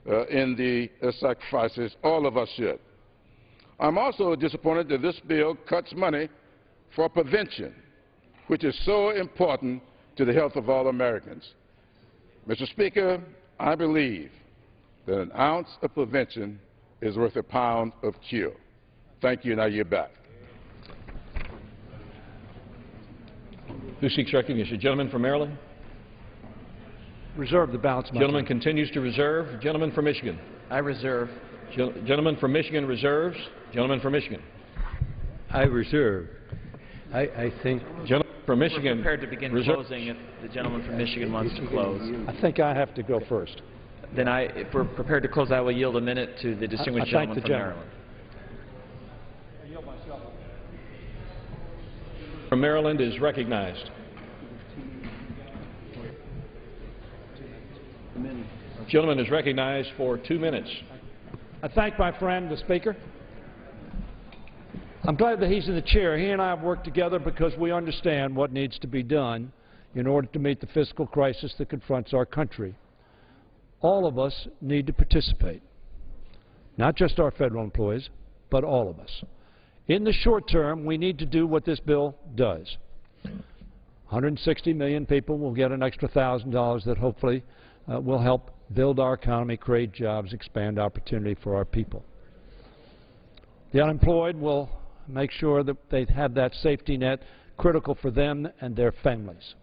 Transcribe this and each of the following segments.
in the sacrifices. All of us should. I'm also disappointed that this bill cuts money for prevention, which is so important to the health of all Americans. Mr. Speaker, I believe that an ounce of prevention is worth a pound of cure. Thank you, and I yield back. Who seeks recognition? Gentleman from Maryland. Reserve the balance. Gentleman continues to reserve. Gentleman from Michigan. I reserve. Gentleman from Michigan reserves. Gentleman from Michigan. I reserve. I think. Gentleman from Michigan. We're prepared to begin closing if the gentleman from Michigan wants to close. I think I have to go first. Then if we're prepared to close, I will yield a minute to the distinguished gentleman from Maryland. From Maryland is recognized. Gentleman is recognized for 2 minutes. I thank my friend, the Speaker. I'm glad that he's in the chair. He and I have worked together because we understand what needs to be done in order to meet the fiscal crisis that confronts our country. All of us need to participate, not just our federal employees, but all of us. In the short term, we need to do what this bill does. 160 million people will get an extra $1,000 that hopefully will help build our economy, create jobs, expand opportunity for our people. The unemployed will make sure that they have that safety net critical for them and their families.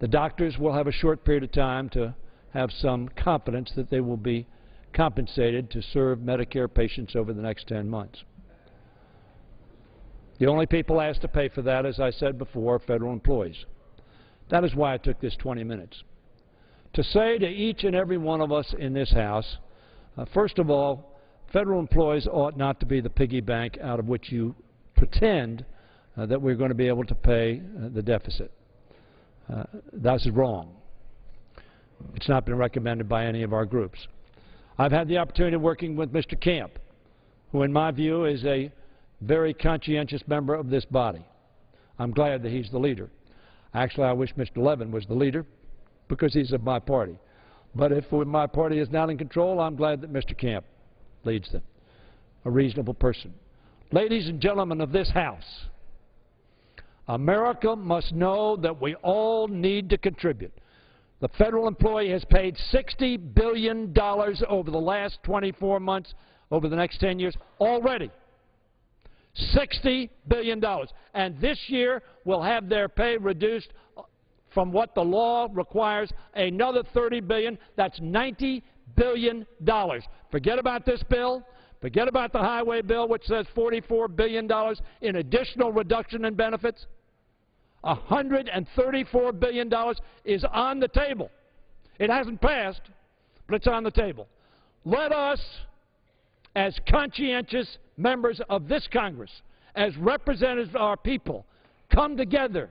The doctors will have a short period of time to have some confidence that they will be compensated to serve Medicare patients over the next 10 months. The only people asked to pay for that, as I said before, are federal employees. That is why it took this 20 minutes. To say to each and every one of us in this House, first of all, federal employees ought not to be the piggy bank out of which you pretend that we're going to be able to pay the deficit. That's wrong. It's not been recommended by any of our groups. I've had the opportunity of working with Mr. Camp, who in my view is a very conscientious member of this body. I'm glad that he's the leader. Actually, I wish Mr. Levin was the leader because he's of my party. But if my party is not in control, I'm glad that Mr. Camp leads them, a reasonable person. Ladies and gentlemen of this House, America must know that we all need to contribute. The federal employee has paid $60 billion over the last 24 months, over the next 10 years, already. $60 billion. And this year will have their pay reduced from what the law requires, another $30 billion. That's $90 billion. Forget about this bill. Forget about the highway bill, which says $44 billion in additional reduction in benefits. $134 billion is on the table. It hasn't passed, but it's on the table. Let us, as conscientious members of this Congress, as representatives of our people, come together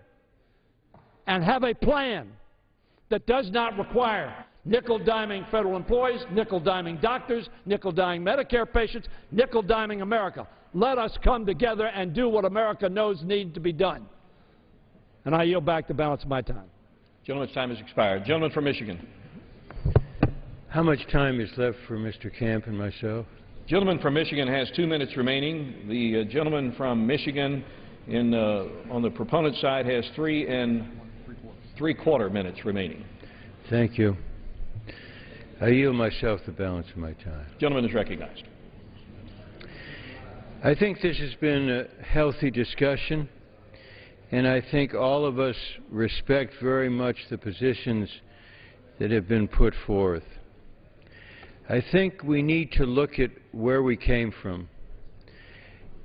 and have a plan that does not require nickel-diming federal employees, nickel-diming doctors, nickel-diming Medicare patients, nickel-diming America. Let us come together and do what America knows needs to be done. And I yield back the balance of my time. Gentleman's time has expired. Gentleman from Michigan. How much time is left for Mr. Camp and myself? Gentleman from Michigan has 2 minutes remaining. The gentleman from Michigan on the proponent side has 3 3/4 minutes remaining. Thank you. I yield myself the balance of my time. Gentleman is recognized. I think this has been a healthy discussion, and I think all of us respect very much the positions that have been put forth. I think we need to look at where we came from.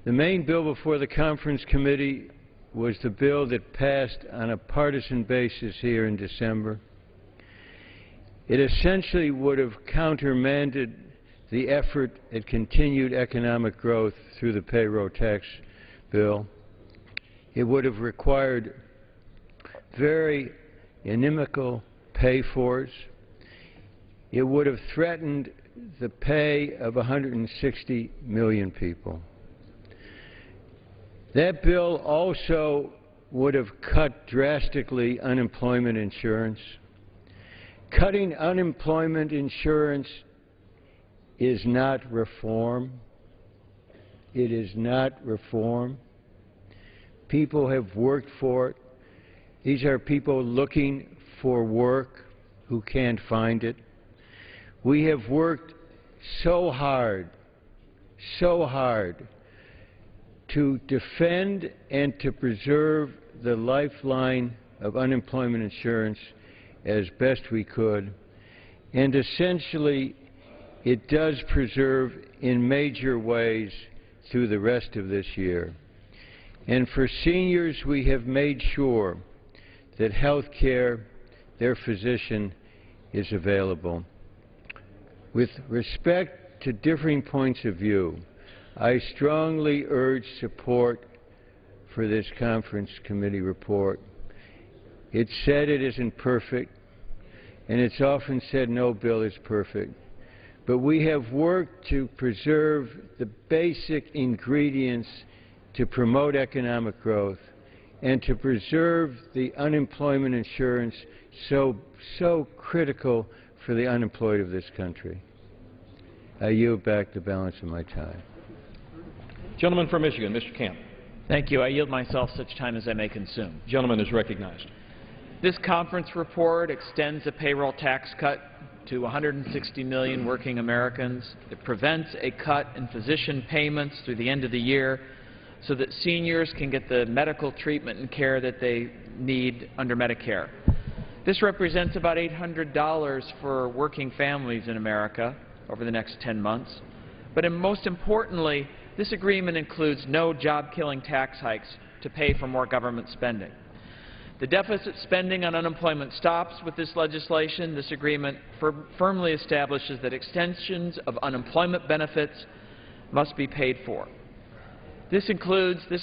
The main bill before the Conference Committee was the bill that passed on a partisan basis here in December. It essentially would have countermanded the effort at continued economic growth through the payroll tax bill. It would have required very inimical pay-fors. It would have threatened the pay of 160 million people. That bill also would have cut drastically unemployment insurance, Cutting unemployment insurance is not reform. It is not reform. People have worked for it. These are people looking for work who can't find it. We have worked so hard to defend and to preserve the lifeline of unemployment insurance as best we could, and essentially it does preserve in major ways through the rest of this year. And for seniors, we have made sure that health care, their physician, is available. With respect to differing points of view, I strongly urge support for this conference committee report. It's said it isn't perfect, and it's often said no bill is perfect. But we have worked to preserve the basic ingredients to promote economic growth and to preserve the unemployment insurance so critical for the unemployed of this country. I yield back the balance of my time. Gentleman from Michigan, Mr. Camp. Thank you. I yield myself such time as I may consume. Gentleman is recognized. This conference report extends a payroll tax cut to 160 million working Americans. It prevents a cut in physician payments through the end of the year so that seniors can get the medical treatment and care that they need under Medicare. This represents about $800 for working families in America over the next 10 months. But most importantly, this agreement includes no job-killing tax hikes to pay for more government spending. The deficit spending on unemployment stops with this legislation. This agreement firmly establishes that extensions of unemployment benefits must be paid for. This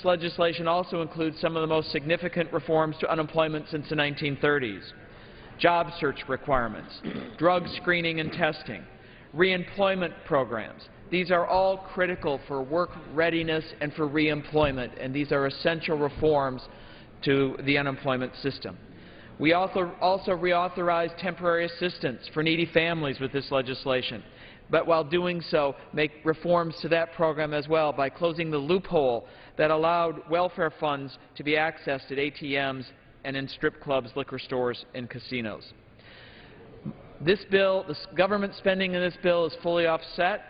legislation also includes some of the most significant reforms to unemployment since the 1930s. Job search requirements, drug screening and testing, reemployment programs. These are all critical for work readiness and for reemployment, and these are essential reforms to the unemployment system. We also reauthorize temporary assistance for needy families with this legislation, but while doing so, make reforms to that program as well by closing the loophole that allowed welfare funds to be accessed at ATMs and in strip clubs, liquor stores, and casinos. This bill, the government spending in this bill is fully offset.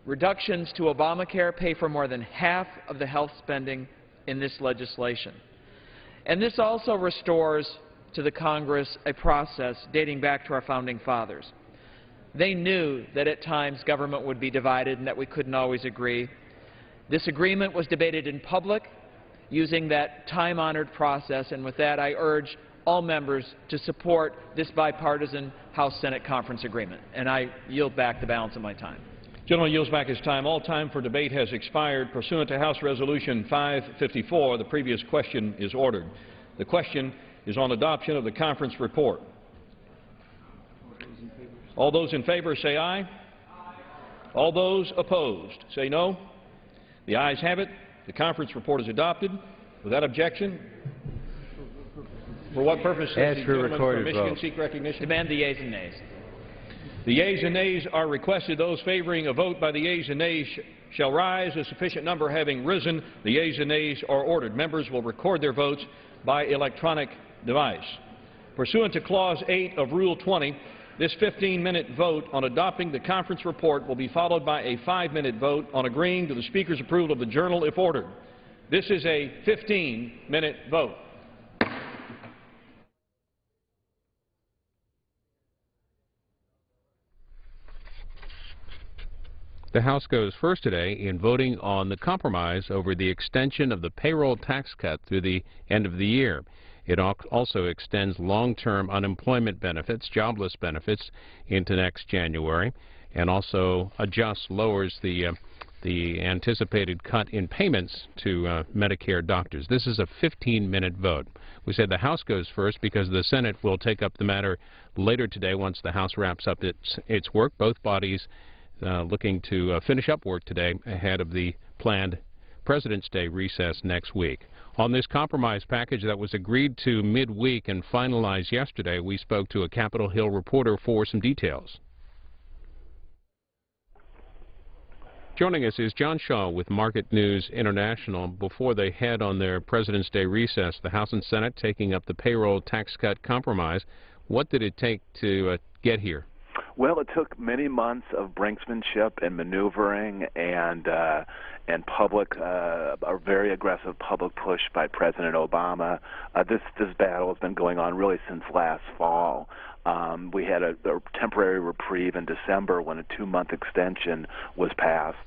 Reductions to Obamacare pay for more than half of the health spending in this legislation. And this also restores to the Congress a process dating back to our Founding Fathers. They knew that at times government would be divided and that we couldn't always agree. This agreement was debated in public using that time-honored process, and with that I urge all members to support this bipartisan House-Senate conference agreement. And I yield back the balance of my time. Gentleman yields back his time. All time for debate has expired. Pursuant to House Resolution 554, the previous question is ordered. The question is on adoption of the conference report. All those in favor say aye. Aye. All those opposed say no. The ayes have it. The conference report is adopted. Without objection, for what purpose does the gentleman from Michigan seek recognition? Demand the yeas and nays. The yeas and nays are requested. Those favoring a vote by the yeas and nays shall rise. A sufficient number having risen, the yeas and nays are ordered. Members will record their votes by electronic device. Pursuant to Clause 8 of Rule 20, this 15-minute vote on adopting the conference report will be followed by a 5-minute vote on agreeing to the Speaker's approval of the journal if ordered. This is a 15-minute vote. The House goes first today in voting on the compromise over the extension of the payroll tax cut through the end of the year. It also extends long-term unemployment benefits, jobless benefits, into next January, and also lowers the anticipated cut in payments to Medicare doctors. This is a 15-minute vote. We said the House goes first because the Senate will take up the matter later today once the House wraps up its work. Both bodies looking to finish up work today ahead of the planned President's Day recess next week. On this compromise package that was agreed to midweek and finalized yesterday, we spoke to a Capitol Hill reporter for some details. Joining us is John Shaw with Market News International. Before they head on their President's Day recess, the House and Senate taking up the payroll tax cut compromise. What did it take to get here? Well, it took many months of brinksmanship and maneuvering and public, a very aggressive public push by President Obama. This battle has been going on really since last fall. We had a temporary reprieve in December when a 2-month extension was passed.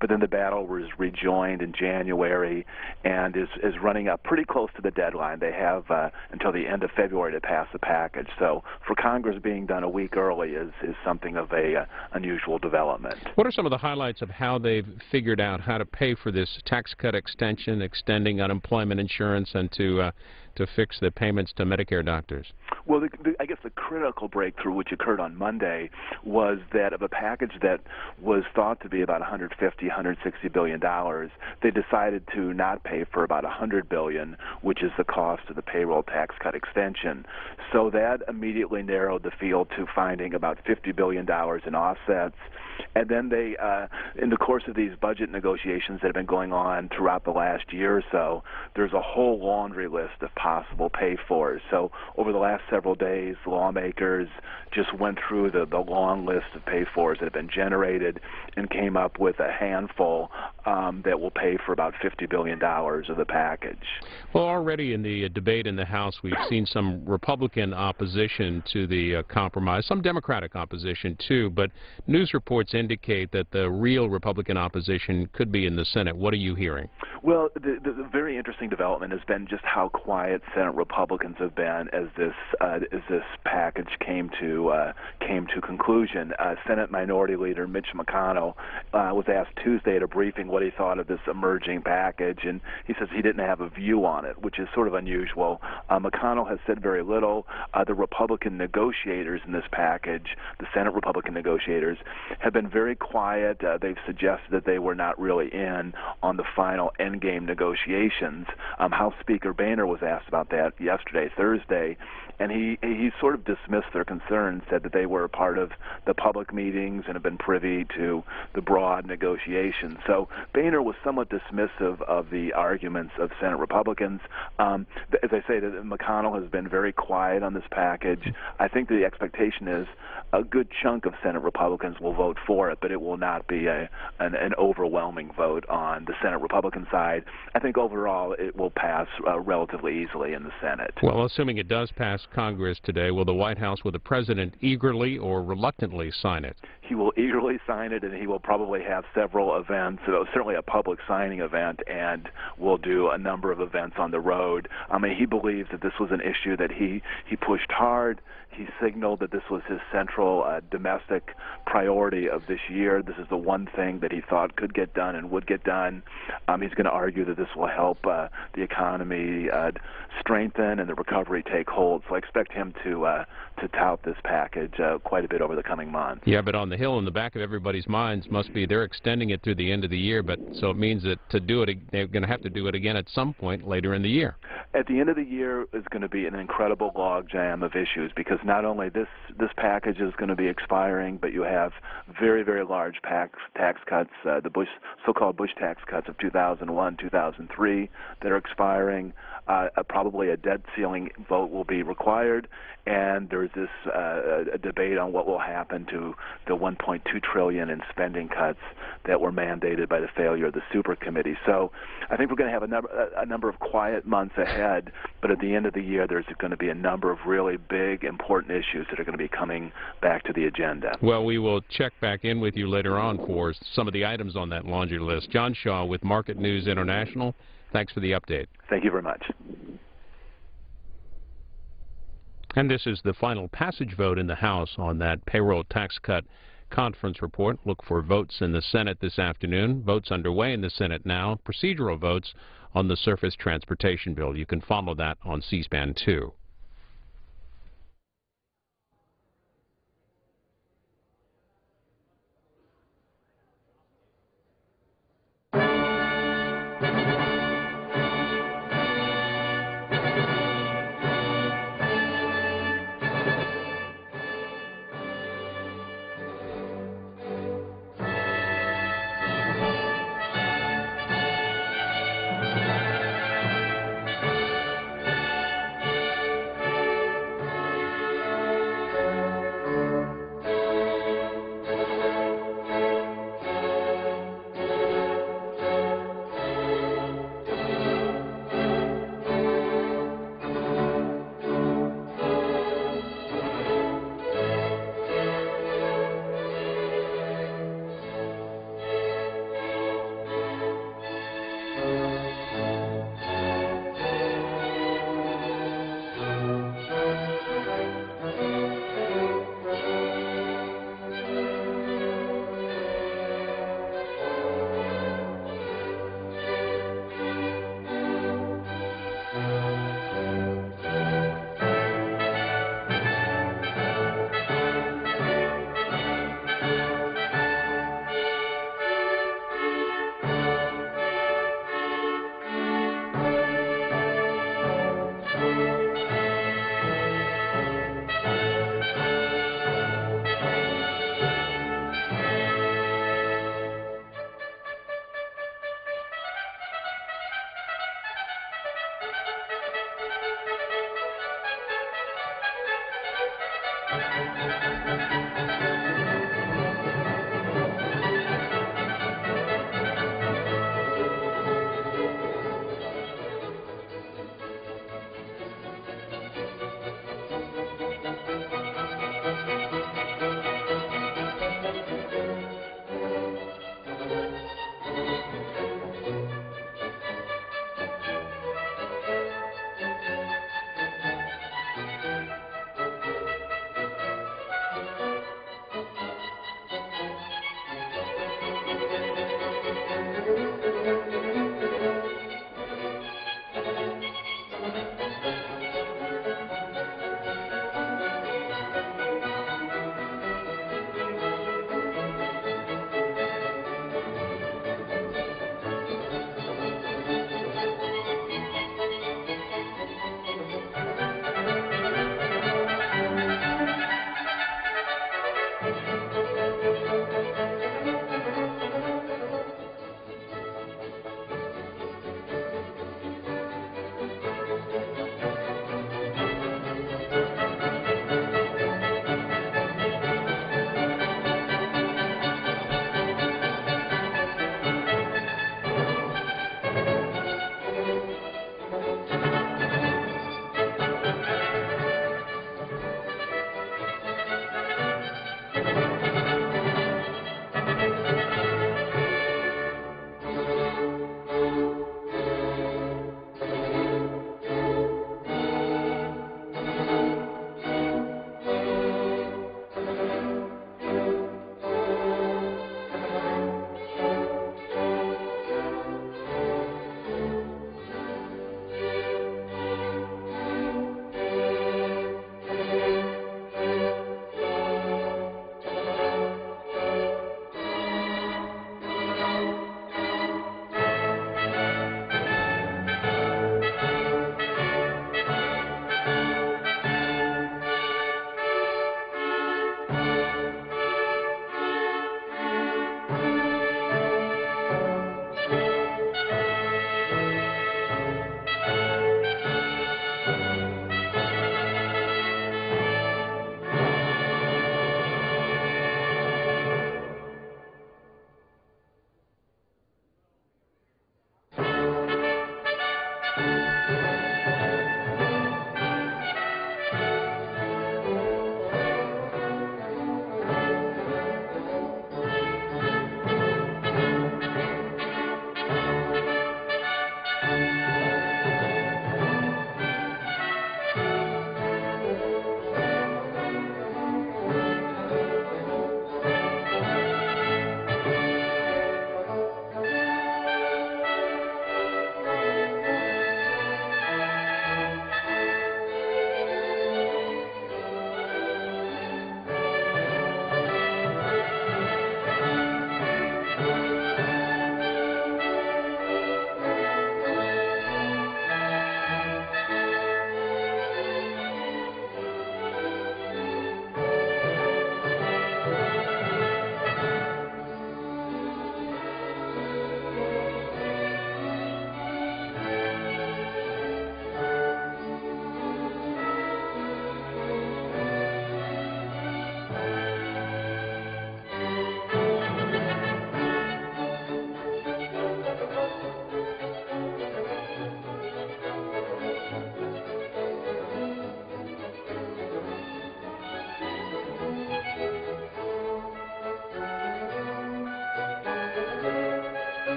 But then the battle was rejoined in January and is running up pretty close to the deadline. They have until the end of February to pass the package. So for Congress being done a week early is something of a unusual development. What are some of the highlights of how they've figured out how to pay for this tax cut extension, extending unemployment insurance, and to fix the payments to Medicare doctors? Well, I guess the critical breakthrough, which occurred on Monday, was that of a package that was thought to be about $160 billion, they decided to not pay for about $100 billion, which is the cost of the payroll tax cut extension. So that immediately narrowed the field to finding about $50 billion in offsets. And then they, in the course of these budget negotiations that have been going on throughout the last year or so, there's a whole laundry list of possible pay-fors. So over the last several days, lawmakers just went through the long list of pay-fors that have been generated and came up with a handful that will pay for about $50 billion of the package. Well, already in the debate in the House, we've seen some Republican opposition to the compromise, some Democratic opposition too, but news reports indicate that the real Republican opposition could be in the Senate. What are you hearing? Well, the very interesting development has been just how quiet Senate Republicans have been as this package came to conclusion. Senate Minority Leader Mitch McConnell was asked Tuesday at a briefing what he thought of this emerging package, and he says he didn't have a view on it, which is sort of unusual. McConnell has said very little. The Republican negotiators in this package, the Senate Republican negotiators, have been very quiet. They've suggested that they were not really in on the final endgame negotiations. House Speaker Boehner was asked about that yesterday, Thursday, and he sort of dismissed their concerns, said that they were a part of the public meetings and have been privy to the broad negotiations. So Boehner was somewhat dismissive of the arguments of Senate Republicans. As I say, McConnell has been very quiet on this package. I think the expectation is a good chunk of Senate Republicans will vote for it, but it will not be an overwhelming vote on the Senate Republican side. I think overall it will pass relatively easily in the Senate. Well, assuming it does pass Congress today, will the White House, will the President eagerly or reluctantly sign it? He will eagerly sign it, and he will probably have several events, certainly a public signing event, and will do a number of events on the road. I mean, he believes that this was an issue that he pushed hard. He signaled that this was his central domestic priority of this year. This is the one thing that he thought could get done and would get done. He's going to argue that this will help the economy strengthen and the recovery take hold. So I expect him to tout this package quite a bit over the coming months. Yeah, but on the Hill, in the back of everybody's minds, must be they're extending it through the end of the year. But so it means that to do it, they're going to have to do it again at some point later in the year. At the end of the year is going to be an incredible logjam of issues, because not only this package is going to be expiring, but you have very, very large tax cuts, the so-called Bush tax cuts of 2001, 2003 that are expiring. Probably a debt ceiling vote will be required, and there's this a debate on what will happen to the $1.2 trillion in spending cuts that were mandated by the failure of the super committee. So I think we're going to have a number of quiet months ahead, but at the end of the year there's going to be a number of really big, important issues that are going to be coming back to the agenda. Well, we will check back in with you later on for some of the items on that laundry list. John Shaw with Market News International. Thanks for the update. Thank you very much. And this is the final passage vote in the House on that payroll tax cut conference report. Look for votes in the Senate this afternoon. Votes underway in the Senate now. Procedural votes on the surface transportation bill. You can follow that on C-SPAN 2.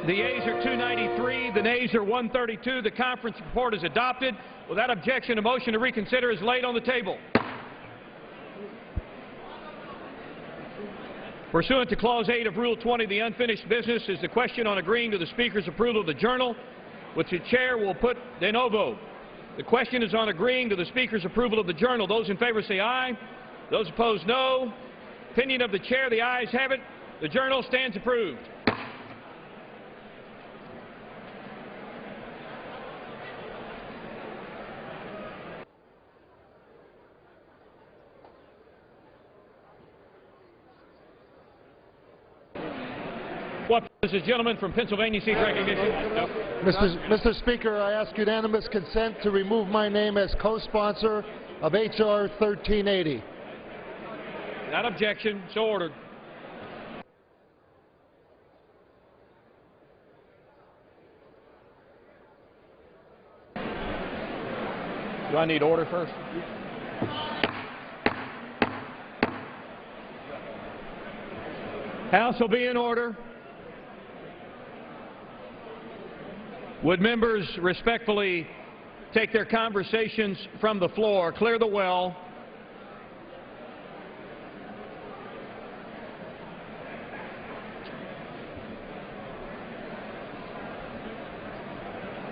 The yeas are 293, the nays are 132. The conference report is adopted. Without objection, a motion to reconsider is laid on the table. Pursuant to Clause 8 of Rule 20, the unfinished business is the question on agreeing to the Speaker's approval of the Journal, which the Chair will put de novo. The question is on agreeing to the Speaker's approval of the Journal. Those in favor say aye. Those opposed, no. Opinion of the Chair, the ayes have it. The Journal stands approved. What does the gentleman from Pennsylvania seek recognition? No. Mr. Speaker, I ask unanimous consent to remove my name as co-sponsor of H.R. 1380. Without objection, so ordered. Do I need order first? House will be in order. Would members respectfully take their conversations from the floor, clear the well.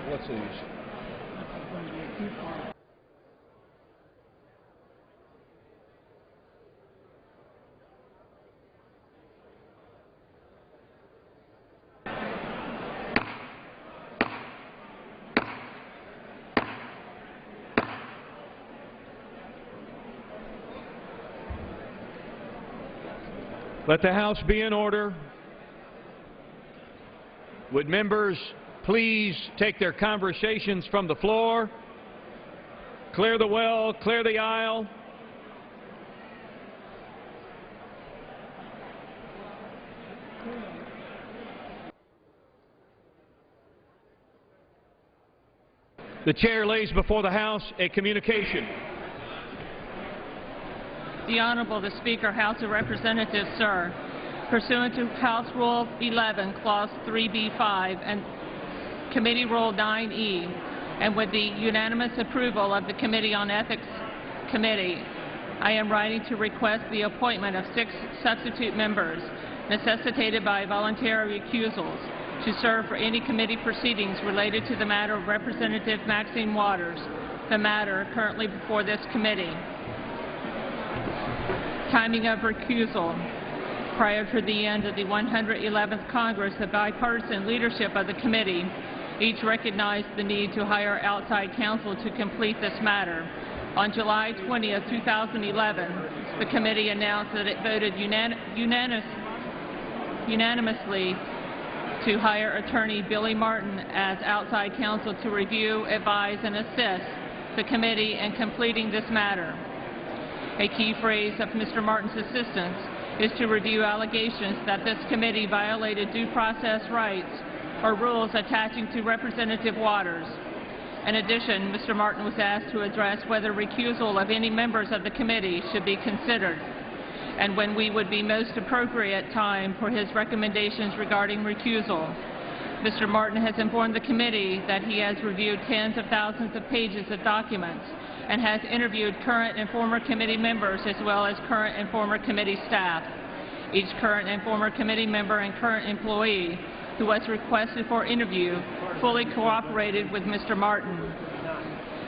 What's these? Let the House be in order. Would members please take their conversations from the floor, clear the well, clear the aisle. The chair lays before the House a communication. The Honorable the Speaker, House of Representatives, sir. Pursuant to House Rule 11, Clause 3B5 and Committee Rule 9E, and with the unanimous approval of the Committee on Ethics Committee, I am writing to request the appointment of 6 substitute members necessitated by voluntary recusals to serve for any committee proceedings related to the matter of Representative Maxine Waters, the matter currently before this committee. Timing of recusal. Prior to the end of the 111th Congress, the bipartisan leadership of the committee each recognized the need to hire outside counsel to complete this matter. On July 20, 2011, the committee announced that it voted unanimously to hire attorney Billy Martin as outside counsel to review, advise, and assist the committee in completing this matter. A key phrase of Mr. Martin's assistance is to review allegations that this committee violated due process rights or rules attaching to Representative Waters. In addition, Mr. Martin was asked to address whether recusal of any members of the committee should be considered and when we would be most appropriate time for his recommendations regarding recusal. Mr. Martin has informed the committee that he has reviewed tens of thousands of pages of documents and has interviewed current and former committee members as well as current and former committee staff. Each current and former committee member and current employee who was requested for interview fully cooperated with Mr. Martin.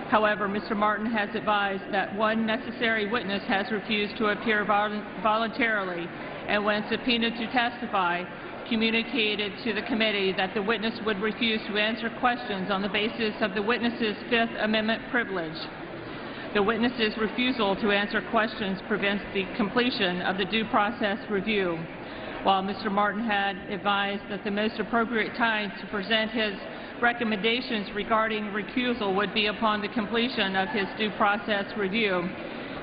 However, Mr. Martin has advised that one necessary witness has refused to appear voluntarily and when subpoenaed to testify, communicated to the committee that the witness would refuse to answer questions on the basis of the witness's Fifth Amendment privilege. The witness's refusal to answer questions prevents the completion of the due process review. While Mr. Martin had advised that the most appropriate time to present his recommendations regarding recusal would be upon the completion of his due process review,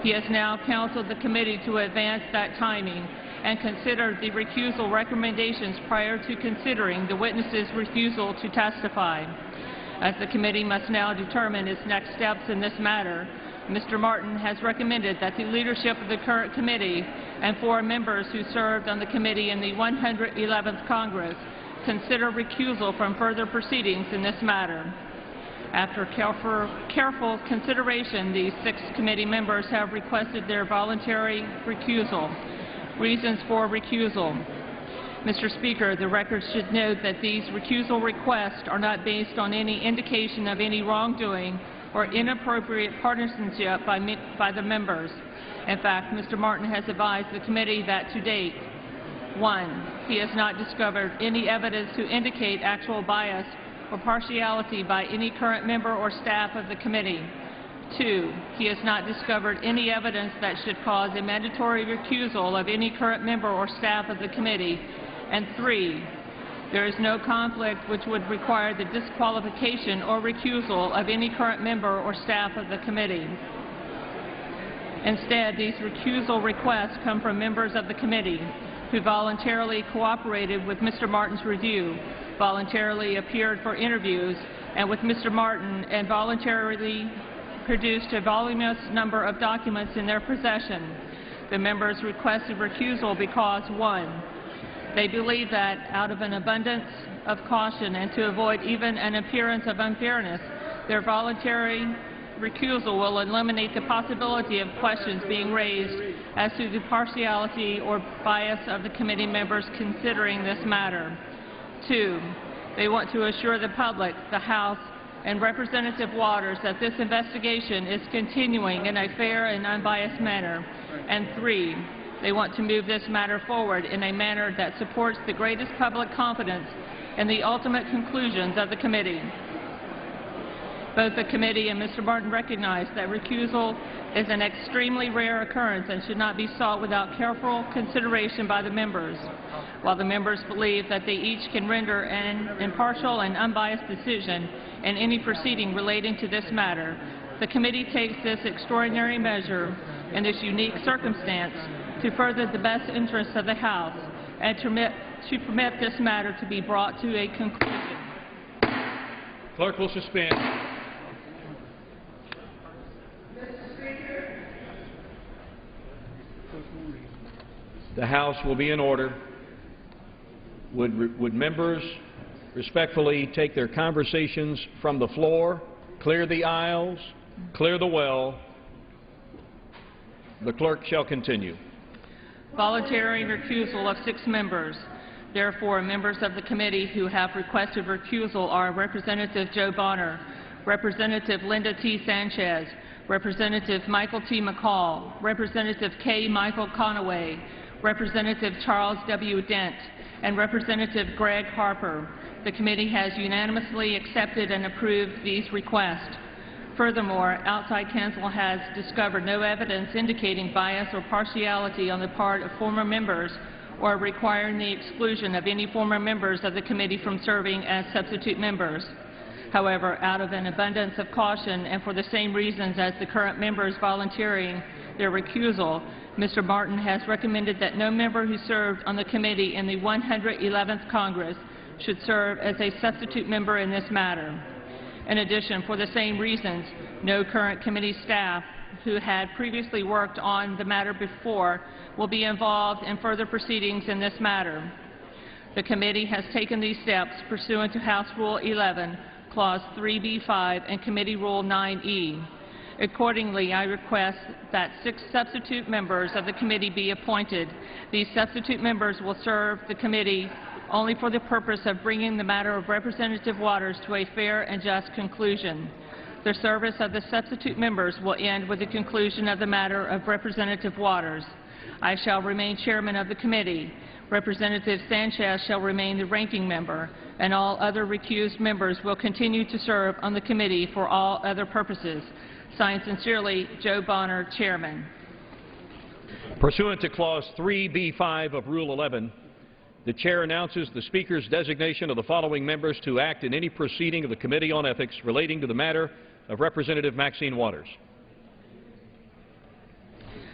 he has now counseled the committee to advance that timing and consider the recusal recommendations prior to considering the witness's refusal to testify. As the committee must now determine its next steps in this matter, Mr. Martin has recommended that the leadership of the current committee and 4 members who served on the committee in the 111th Congress consider recusal from further proceedings in this matter. After careful consideration, these 6 committee members have requested their voluntary recusal. Reasons for recusal. Mr. Speaker, the record should note that these recusal requests are not based on any indication of any wrongdoing or inappropriate partisanship by the members. In fact, Mr. Martin has advised the committee that to date, 1, he has not discovered any evidence to indicate actual bias or partiality by any current member or staff of the committee. 2, he has not discovered any evidence that should cause a mandatory recusal of any current member or staff of the committee. And 3, There is no conflict which would require the disqualification or recusal of any current member or staff of the committee. Instead, these recusal requests come from members of the committee who voluntarily cooperated with Mr. Martin's review, voluntarily appeared for interviews and with Mr. Martin, and voluntarily produced a voluminous number of documents in their possession. The members requested recusal because, 1, they believe that, out of an abundance of caution and to avoid even an appearance of unfairness, their voluntary recusal will eliminate the possibility of questions being raised as to the partiality or bias of the committee members considering this matter. 2, they want to assure the public, the House, and Representative Waters that this investigation is continuing in a fair and unbiased manner. And 3, they want to move this matter forward in a manner that supports the greatest public confidence in the ultimate conclusions of the committee. Both the committee and Mr. Martin recognize that recusal is an extremely rare occurrence and should not be sought without careful consideration by the members. While the members believe that they each can render an impartial and unbiased decision in any proceeding relating to this matter, the committee takes this extraordinary measure in this unique circumstance to further the best interests of the House and to permit this matter to be brought to a conclusion. Clerk will suspend. The House will be in order. Would members respectfully take their conversations from the floor, clear the aisles, clear the well. The clerk shall continue. Voluntary recusal of 6 members. Therefore, members of the committee who have requested recusal are Representative Joe Bonner, Representative Linda T. Sanchez, Representative Michael T. McCall, Representative K. Michael Conaway, Representative Charles W. Dent, and Representative Greg Harper. The committee has unanimously accepted and approved these requests. Furthermore, outside counsel has discovered no evidence indicating bias or partiality on the part of former members or requiring the exclusion of any former members of the committee from serving as substitute members. However, out of an abundance of caution and for the same reasons as the current members volunteering their recusal, Mr. Martin has recommended that no member who served on the committee in the 111th Congress should serve as a substitute member in this matter. In addition, for the same reasons, no current committee staff who had previously worked on the matter before will be involved in further proceedings in this matter. The committee has taken these steps pursuant to House Rule 11, Clause 3B5, and Committee Rule 9E. Accordingly, I request that 6 substitute members of the committee be appointed. These substitute members will serve the committee only for the purpose of bringing the matter of Representative Waters to a fair and just conclusion. The service of the substitute members will end with the conclusion of the matter of Representative Waters. I shall remain chairman of the committee. Representative Sanchez shall remain the ranking member, and all other recused members will continue to serve on the committee for all other purposes. Signed sincerely, Joe Bonner, Chairman. Pursuant to Clause 3B5 of Rule 11, the Chair announces the Speaker's designation of the following members to act in any proceeding of the Committee on Ethics relating to the matter of Representative Maxine Waters.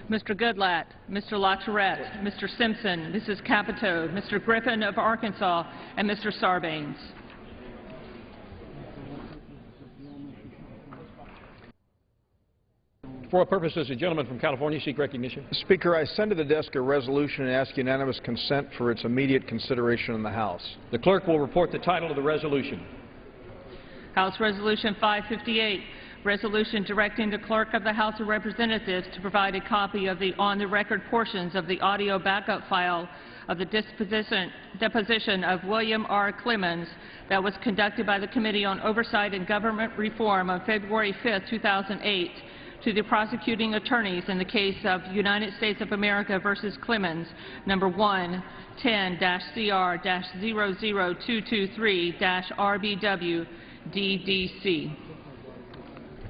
Mr. Goodlatte, Mr. LaTourette, Mr. Simpson, Mrs. Capito, Mr. Griffin of Arkansas, and Mr. Sarbanes. For what purposes, the gentleman from California seek recognition? Speaker, I send to the desk a resolution and ask unanimous consent for its immediate consideration in the House. The clerk will report the title of the resolution. House Resolution 558, resolution directing the Clerk of the House of Representatives to provide a copy of the on-the-record portions of the audio backup file of the deposition of William R. Clemens that was conducted by the Committee on Oversight and Government Reform on February 5, 2008, to the prosecuting attorneys in the case of United States of America versus Clemens, number 1-10-CR-00223-RBW-DDC.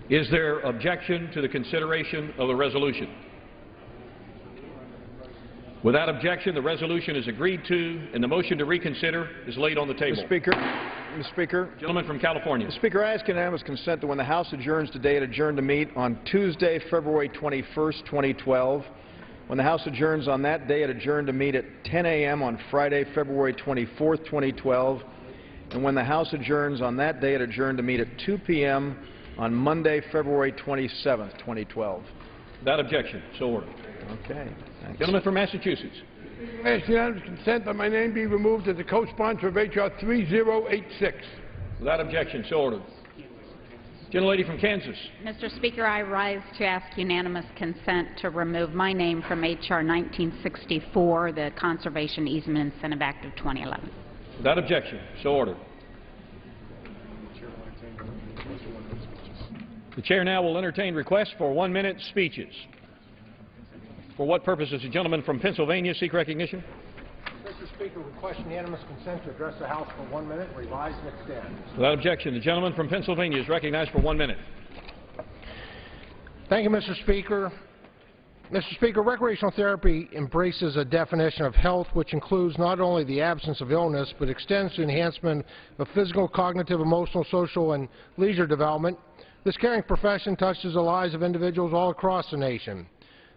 Is there objection to the consideration of the resolution? Without objection, the resolution is agreed to, and the motion to reconsider is laid on the table. Mr. Speaker. Gentleman from California. Mr. Speaker, I ask unanimous consent that when the House adjourns today, it adjourn to meet on Tuesday, February 21st, 2012. When the House adjourns on that day, it adjourn to meet at 10 a.m. on Friday, February 24th, 2012. And when the House adjourns on that day, it adjourn to meet at 2 p.m. on Monday, February 27th, 2012. Without objection, so ordered. Okay. Thanks. Gentleman from Massachusetts. I ask unanimous consent that my name be removed as a co-sponsor of H.R. 3086. Without objection, so ordered. Gentlelady from Kansas. Mr. Speaker, I rise to ask unanimous consent to remove my name from H.R. 1964, the Conservation Easement Incentive Act of 2011. Without objection, so ordered. The Chair now will entertain requests for 1-minute speeches. For what purpose does the gentleman from Pennsylvania seek recognition? Mr. Speaker, request unanimous consent to address the House for 1 minute, revise and extend. Without objection, the gentleman from Pennsylvania is recognized for 1 minute. Thank you, Mr. Speaker. Mr. Speaker, recreational therapy embraces a definition of health which includes not only the absence of illness, but extends to enhancement of physical, cognitive, emotional, social, and leisure development. This caring profession touches the lives of individuals all across the nation.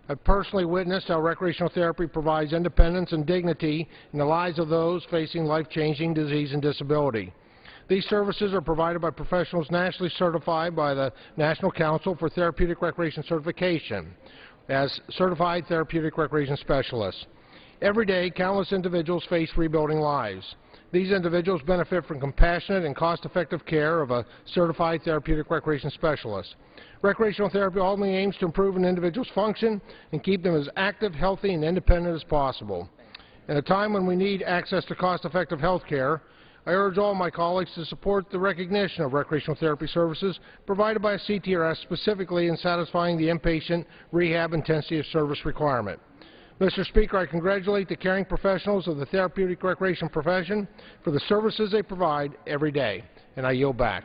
I've personally witnessed how recreational therapy provides independence and dignity in the lives of those facing life-changing disease and disability. These services are provided by professionals nationally certified by the National Council for Therapeutic Recreation Certification as Certified Therapeutic Recreation Specialists. Every day, countless individuals face rebuilding lives. These individuals benefit from compassionate and cost-effective care of a certified therapeutic recreation specialist. Recreational therapy ultimately aims to improve an individual's function and keep them as active, healthy, and independent as possible. In a time when we need access to cost-effective health care, I urge all my colleagues to support the recognition of recreational therapy services provided by a CTRS, specifically in satisfying the inpatient rehab intensity of service requirement. Mr. Speaker, I congratulate the caring professionals of the therapeutic recreation profession for the services they provide every day, and I yield back.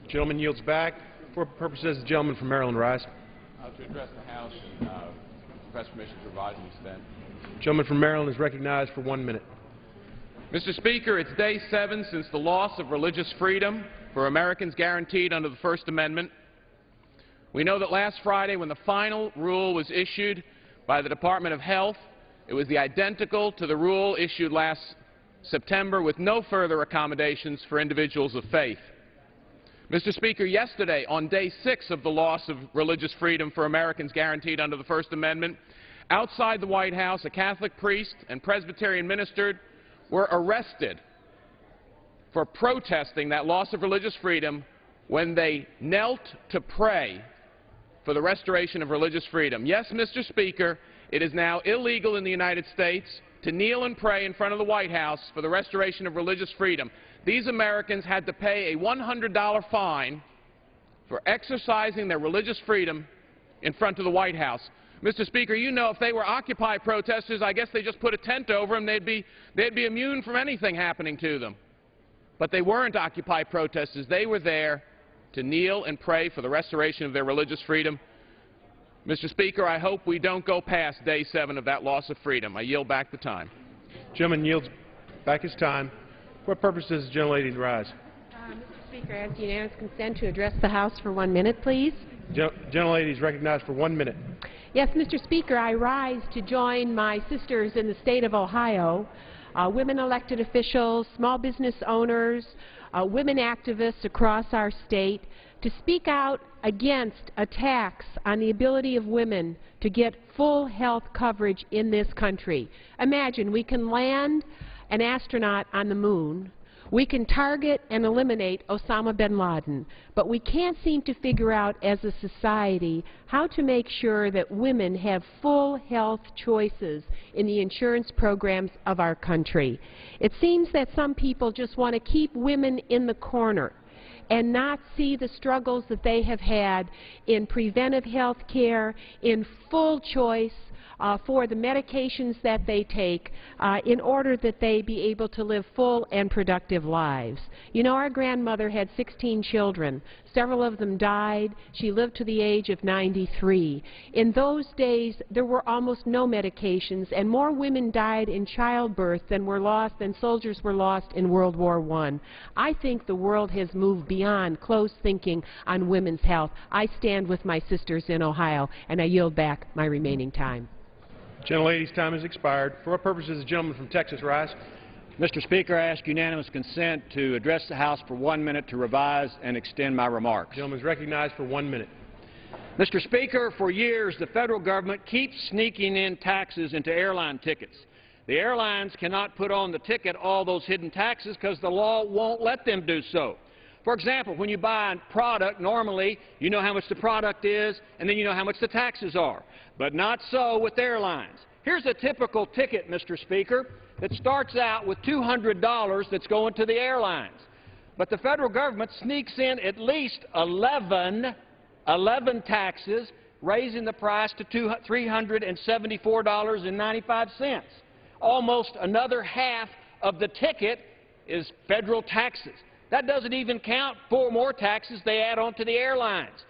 The gentleman yields back. For purposes, the gentleman from Maryland rise. To address the House and request permission to revise and extend. The gentleman from Maryland is recognized for 1 minute. Mr. Speaker, it's day 7 since the loss of religious freedom for Americans guaranteed under the First Amendment. We know that last Friday, when the final rule was issued by the Department of Health, it was identical to the rule issued last September with no further accommodations for individuals of faith. Mr. Speaker, yesterday, on day 6 of the loss of religious freedom for Americans guaranteed under the First Amendment, outside the White House, a Catholic priest and Presbyterian minister were arrested for protesting that loss of religious freedom when they knelt to pray for the restoration of religious freedom. Yes, Mr. Speaker, it is now illegal in the United States to kneel and pray in front of the White House for the restoration of religious freedom. These Americans had to pay a $100 fine for exercising their religious freedom in front of the White House. Mr. Speaker, you know if they were Occupy protesters, I guess they just put a tent over them. They'd be immune from anything happening to them. But they weren't Occupy protesters. They were there to kneel and pray for the restoration of their religious freedom. Mr. Speaker, I hope we don't go past day 7 of that loss of freedom. I yield back the time. Gentleman yields back his time. For what purpose does the gentlelady rise? Mr. Speaker, I ask unanimous consent to address the House for 1 minute, please. Gentlelady is recognized for 1 minute. Yes, Mr. Speaker, I rise to join my sisters in the state of Ohio, women elected officials, small business owners, women activists across our state to speak out against attacks on the ability of women to get full health coverage in this country. Imagine, we can land an astronaut on the moon, we can target and eliminate Osama bin Laden, but we can't seem to figure out as a society how to make sure that women have full health choices in the insurance programs of our country. It seems that some people just want to keep women in the corner and not see the struggles that they have had in preventive health care, in full choice for the medications that they take in order that they be able to live full and productive lives. You know, our grandmother had 16 children. Several of them died. She lived to the age of 93. In those days, there were almost no medications, and more women died in childbirth than soldiers were lost in World War I. I think the world has moved beyond close thinking on women's health. I stand with my sisters in Ohio, and I yield back my remaining time. Gentlelady's time has expired. For what purpose does the gentleman from Texas rise? Mr. Speaker, I ask unanimous consent to address the House for 1 minute to revise and extend my remarks. The gentleman is recognized for 1 minute. Mr. Speaker, for years the federal government keeps sneaking in taxes into airline tickets. The airlines cannot put on the ticket all those hidden taxes because the law won't let them do so. For example, when you buy a product, normally you know how much the product is and then you know how much the taxes are. But not so with airlines. Here's a typical ticket, Mr. Speaker, that starts out with $200 that's going to the airlines. But the federal government sneaks in at least 11 taxes, raising the price to $374.95. Almost another half of the ticket is federal taxes. That doesn't even count 4 more taxes they add on to the airlines.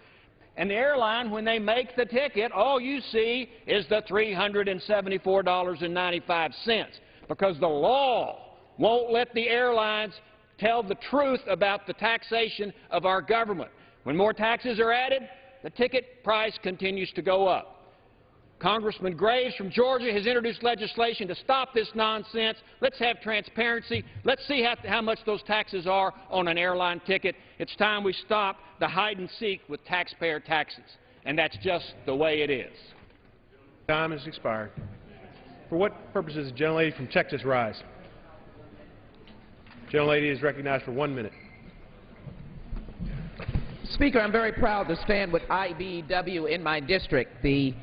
And the airline, when they make the ticket, all you see is the $374.95, because the law won't let the airlines tell the truth about the taxation of our government. When more taxes are added, the ticket price continues to go up. Congressman Graves from Georgia has introduced legislation to stop this nonsense. Let's have transparency. Let's see how much those taxes are on an airline ticket. It's time we stop the hide and seek with taxpayer taxes. And that's just the way it is. Time has expired. For what purpose does the gentlelady from Texas rise? Gentlelady is recognized for 1 minute. Speaker, I'm very proud to stand with IBEW in my district, the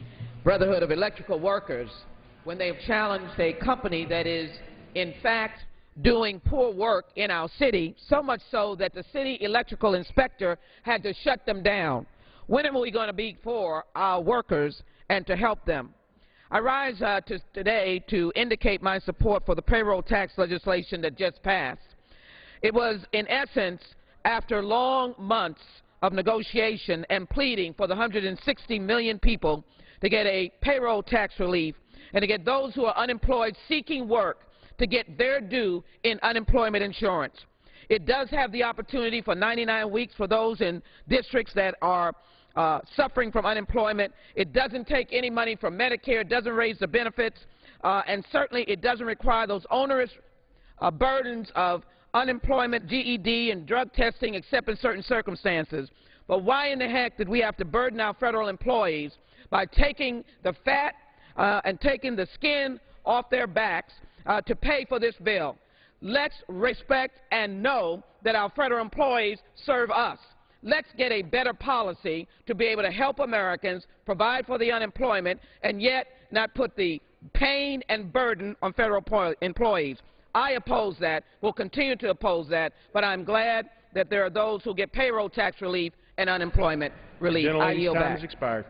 Brotherhood of Electrical Workers, when they've challenged a company that is, in fact, doing poor work in our city, so much so that the city electrical inspector had to shut them down. When are we going to be for our workers and to help them? I rise today to indicate my support for the payroll tax legislation that just passed. It was, in essence, after long months of negotiation and pleading for the 160 million people to get a payroll tax relief and to get those who are unemployed seeking work to get their due in unemployment insurance. It does have the opportunity for 99 weeks for those in districts that are suffering from unemployment. It doesn't take any money from Medicare. It doesn't raise the benefits. And certainly it doesn't require those onerous burdens of unemployment, GED, and drug testing except in certain circumstances. But why in the heck did we have to burden our federal employees by taking the fat and taking the skin off their backs to pay for this bill? Let's respect and know that our federal employees serve us. Let's get a better policy to be able to help Americans, provide for the unemployment, and yet not put the pain and burden on federal employees. I oppose that, will continue to oppose that, but I'm glad that there are those who get payroll tax relief and unemployment relief. I yield back. Time has expired.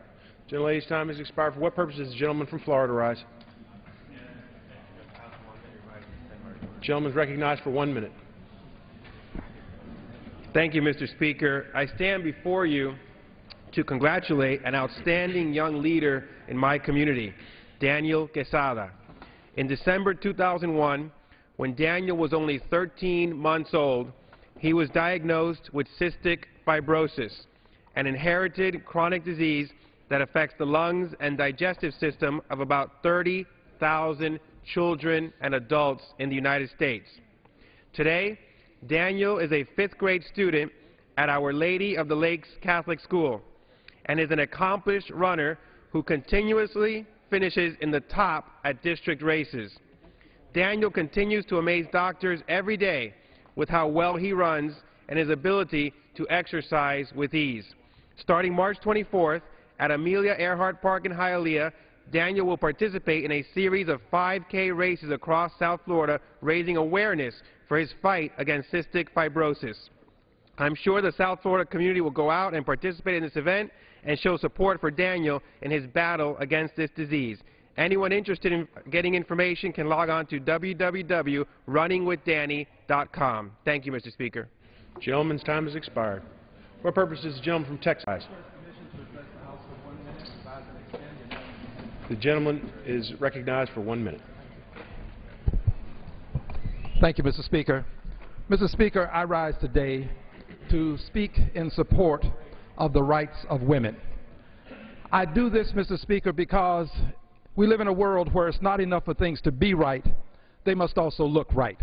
Gentlelady's time has expired. For what purpose does the gentleman from Florida rise? The gentleman is recognized for 1 minute. Thank you, Mr. Speaker. I stand before you to congratulate an outstanding young leader in my community, Daniel Quesada. In December 2001, when Daniel was only 13 months old, he was diagnosed with cystic fibrosis, an inherited chronic disease that affects the lungs and digestive system of about 30,000 children and adults in the United States. Today, Daniel is a 5th grade student at Our Lady of the Lakes Catholic School and is an accomplished runner who continuously finishes in the top at district races. Daniel continues to amaze doctors every day with how well he runs and his ability to exercise with ease. Starting March 24th at Amelia Earhart Park in Hialeah, Daniel will participate in a series of 5K races across South Florida, raising awareness for his fight against cystic fibrosis. I'm sure the South Florida community will go out and participate in this event and show support for Daniel in his battle against this disease. Anyone interested in getting information can log on to www.runningwithdanny.com. Thank you, Mr. Speaker. Gentleman's time has expired. For what purpose is the gentleman from Texas rise? The gentleman is recognized for 1 minute. Thank you, Mr. Speaker. Mr. Speaker, I rise today to speak in support of the rights of women. I do this, Mr. Speaker, because we live in a world where it's not enough for things to be right, they must also look right.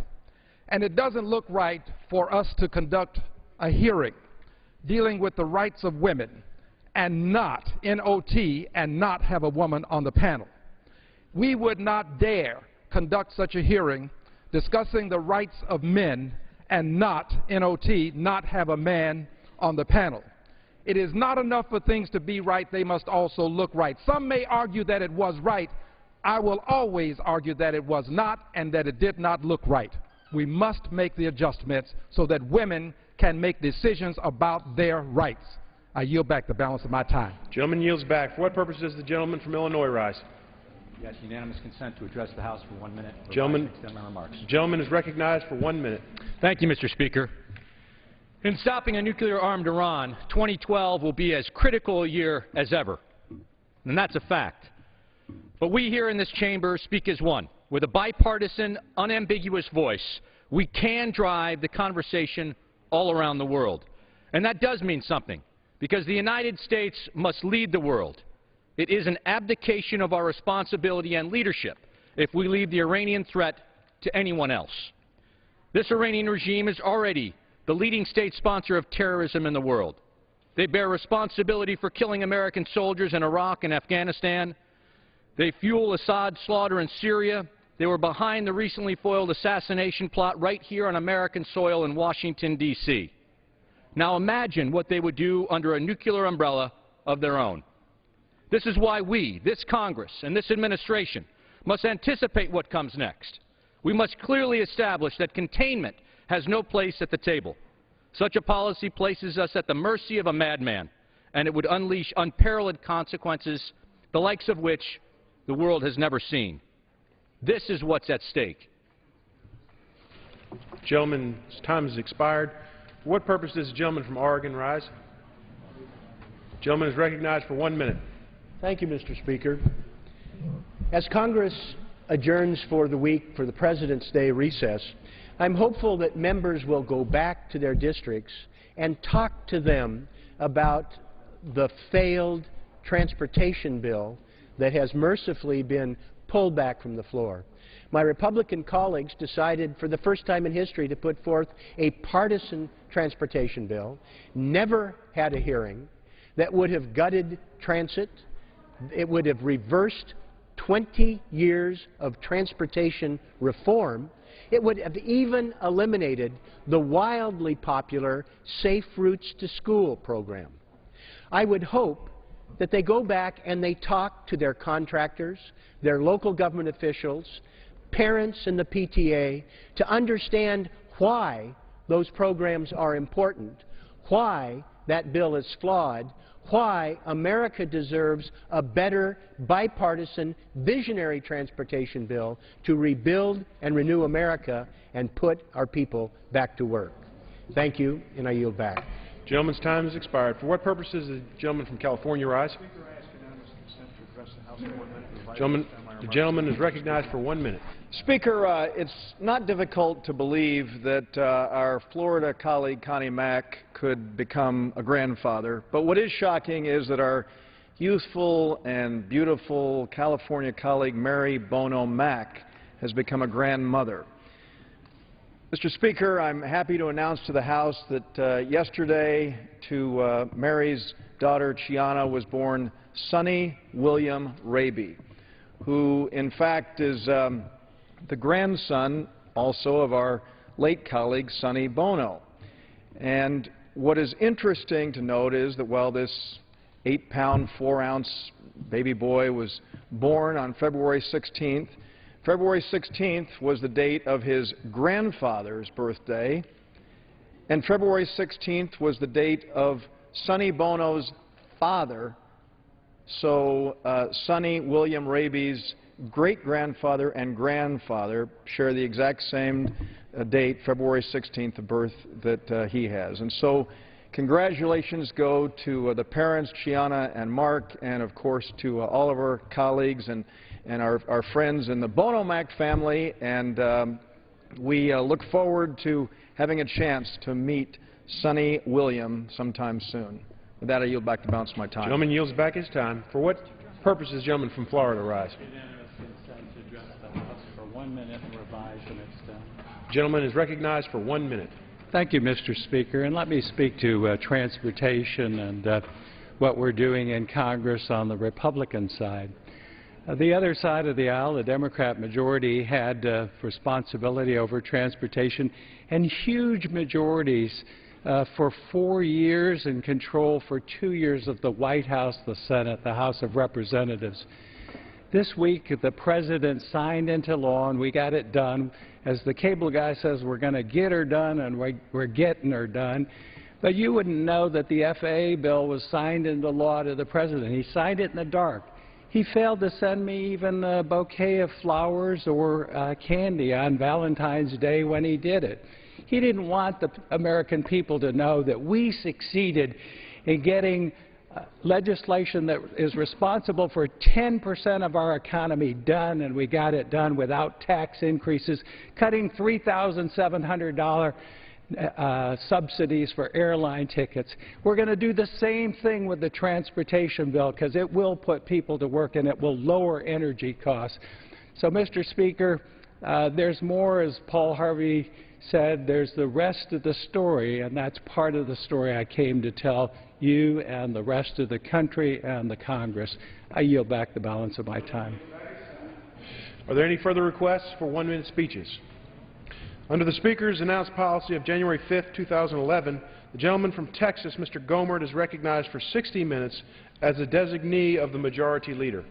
And it doesn't look right for us to conduct a hearing dealing with the rights of women and not, N-O-T, and not have a woman on the panel. We would not dare conduct such a hearing discussing the rights of men and not, N-O-T, not have a man on the panel. It is not enough for things to be right, they must also look right. Some may argue that it was right. I will always argue that it was not and that it did not look right. We must make the adjustments so that women can make decisions about their rights. I yield back the balance of my time. Gentleman yields back. For what purpose does the gentleman from Illinois rise? Yes, unanimous consent to address the House for 1 minute. Gentleman is recognized for 1 minute. Thank you, Mr. Speaker. In stopping a nuclear-armed Iran, 2012 will be as critical a year as ever. And that's a fact. But we here in this chamber speak as one. With a bipartisan, unambiguous voice, we can drive the conversation all around the world. And that does mean something, because the United States must lead the world. It is an abdication of our responsibility and leadership if we leave the Iranian threat to anyone else. This Iranian regime is already the leading state sponsor of terrorism in the world. They bear responsibility for killing American soldiers in Iraq and Afghanistan. They fuel Assad's slaughter in Syria. They were behind the recently foiled assassination plot right here on American soil in Washington, D.C. Now imagine what they would do under a nuclear umbrella of their own. This is why we, this Congress, and this administration must anticipate what comes next. We must clearly establish that containment has no place at the table. Such a policy places us at the mercy of a madman, and it would unleash unparalleled consequences, the likes of which the world has never seen. This is what's at stake. Gentleman's time has expired. For what purpose does the gentleman from Oregon rise? Gentleman is recognized for 1 minute. Thank you, Mr. Speaker. As Congress adjourns for the week for the President's Day recess, I'm hopeful that members will go back to their districts and talk to them about the failed transportation bill that has mercifully been pulled back from the floor. My Republican colleagues decided for the first time in history to put forth a partisan transportation bill, never had a hearing, that would have gutted transit. It would have reversed 20 years of transportation reform. It would have even eliminated the wildly popular Safe Routes to School program. I would hope that they go back and they talk to their contractors, their local government officials, parents in the PTA to understand why those programs are important, why that bill is flawed, why America deserves a better bipartisan visionary transportation bill to rebuild and renew America and put our people back to work. Thank you, and I yield back. Gentleman's time has expired. For what purpose does the gentleman from California rise? The gentleman is recognized for 1 minute. Speaker, it's not difficult to believe that our Florida colleague Connie Mack could become a grandfather, but what is shocking is that our youthful and beautiful California colleague Mary Bono Mack has become a grandmother. Mr. Speaker, I'm happy to announce to the House that yesterday to Mary's daughter Chiana was born Sonny William Raby, who in fact is the grandson also of our late colleague Sonny Bono. And what is interesting to note is that while this 8-pound, 4-ounce baby boy was born on February 16th, February 16th was the date of his grandfather's birthday, and February 16th was the date of Sonny Bono's father, so Sonny William Raby's great-grandfather and grandfather share the exact same date, February 16th, the birth that he has. And so congratulations go to the parents, Chiana and Mark, and of course to all of our colleagues and our friends in the Bono Mac family, and we look forward to having a chance to meet Sonny William sometime soon. With that, I yield back the balance of my time. Gentleman yields back his time. For what purpose does the gentleman from Florida rise? Unanimous consent to address the House for 1 minute and revise and extend. Gentleman is recognized for 1 minute. Thank you, Mr. Speaker. And let me speak to transportation and what we're doing in Congress on the Republican side. The other side of the aisle, the Democrat majority, had responsibility over transportation and huge majorities for 4 years and control for 2 years of the White House, the Senate, the House of Representatives. This week, the President signed into law, and we got it done. As the cable guy says, we're going to get her done, and we're getting her done. But you wouldn't know that the FAA bill was signed into law to the President. He signed it in the dark. He failed to send me even a bouquet of flowers or candy on Valentine's Day when he did it. He didn't want the American people to know that we succeeded in getting legislation that is responsible for 10% of our economy done, and we got it done without tax increases, cutting $3,700 subsidies for airline tickets. We're going to do the same thing with the transportation bill because it will put people to work and it will lower energy costs. So, Mr. Speaker, there's more, as Paul Harvey said. There's the rest of the story, and that's part of the story I came to tell you and the rest of the country and the Congress. I yield back the balance of my time. Are there any further requests for 1 minute speeches? Under the Speaker's announced policy of January 5, 2011, the gentleman from Texas, Mr. Gohmert, is recognized for 60 minutes as the designee of the Majority Leader.